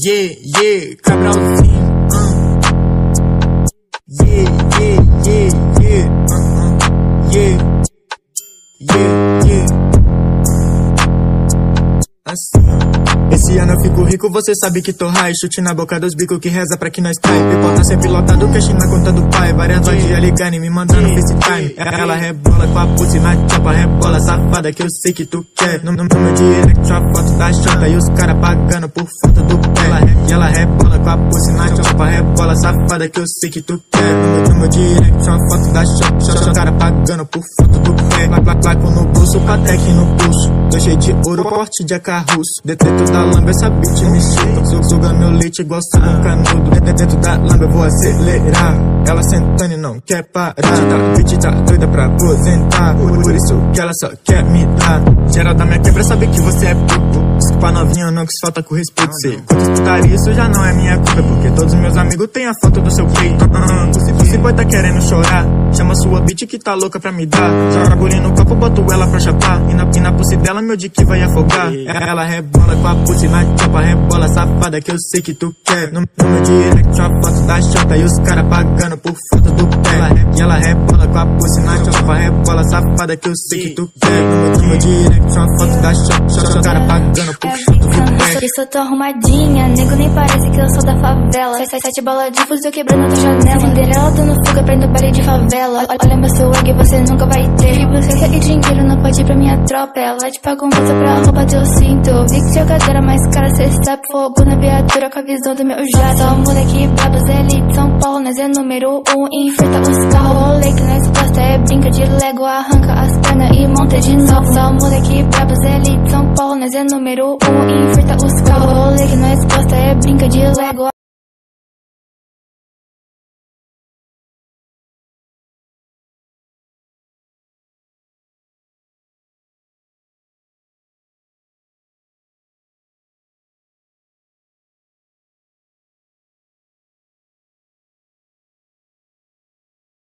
Yeah, Cabralzinho. Yeah. Assim. Esse ano eu fico rico, você sabe que tô high. Chute na boca dos bicos que reza pra que nós cai. Pipoca sempre lotado, cash na conta do pai. Várias dia ligando e me mandando FaceTime. Ela rebola com a pussy na chopa, rebola safada que eu sei que tu quer. No meu direct uma foto da chota e os cara pagando por foto do pé. Ela rebola com a pussy na chopa, rebola safada que eu sei que tu quer. No meu direct uma foto da chota, os cara pagando por foto do pé. Placo no bolso, Patek no pulso. Tô cheio de ouro, porte de acarruço. Detento da lamba, essa bitch me chupa. Suga meu leite igual um canudo. Dentro da lamba eu vou acelerar. Ela sentando e não quer parar. Bitch tá doida pra aposentar. Por isso que ela só quer me dar. Geral da minha quebra sabe que você é puto. Desculpa novinha, não que falta com respeito. Sei quanto putaria, isso já não é minha culpa. Porque todos meus amigos têm a foto do seu peito. Você boy tá querendo chorar. Chama sua bitch que tá louca pra me dar. Joga agulha no copo, boto ela pra chapar. E na pussy dela meu dick vai afogar. Ela rebola com a pussy na chopa, rebola safada que eu sei que tu quer. No meu direct uma foto da chota e os cara pagando por foto do pé. E ela rebola com a pussy na chopa, rebola safada que eu sei que tu quer. No meu direct uma foto da chota, os cara pagando por foto do pé. Eu sou tão arrumadinha, nego nem parece que eu sou da favela. Sete bola de fuzil quebrando tua janela. Cinderela dando fuga pra ir no baile de favela. Olha meu swag, você nunca vai ter. E você quer dinheiro, não pode ir pra minha tropa. Ela te paga um bolsa pra roubar teu cinto. Vi que jogadora mais cara, cê sabe. Fogo na viatura com a visão do meu jato. Só moleque brabos, elite, São Paulo, nós é número 1. Enfrenta os carros, rolê que nós gosta. É brinca de Lego, arranca as pernas e monta de novo. Só moleque brabos, elite, São Paulo, nós é número 1. Enfrenta os carros, rolê que nós gosta. É brinca de Lego.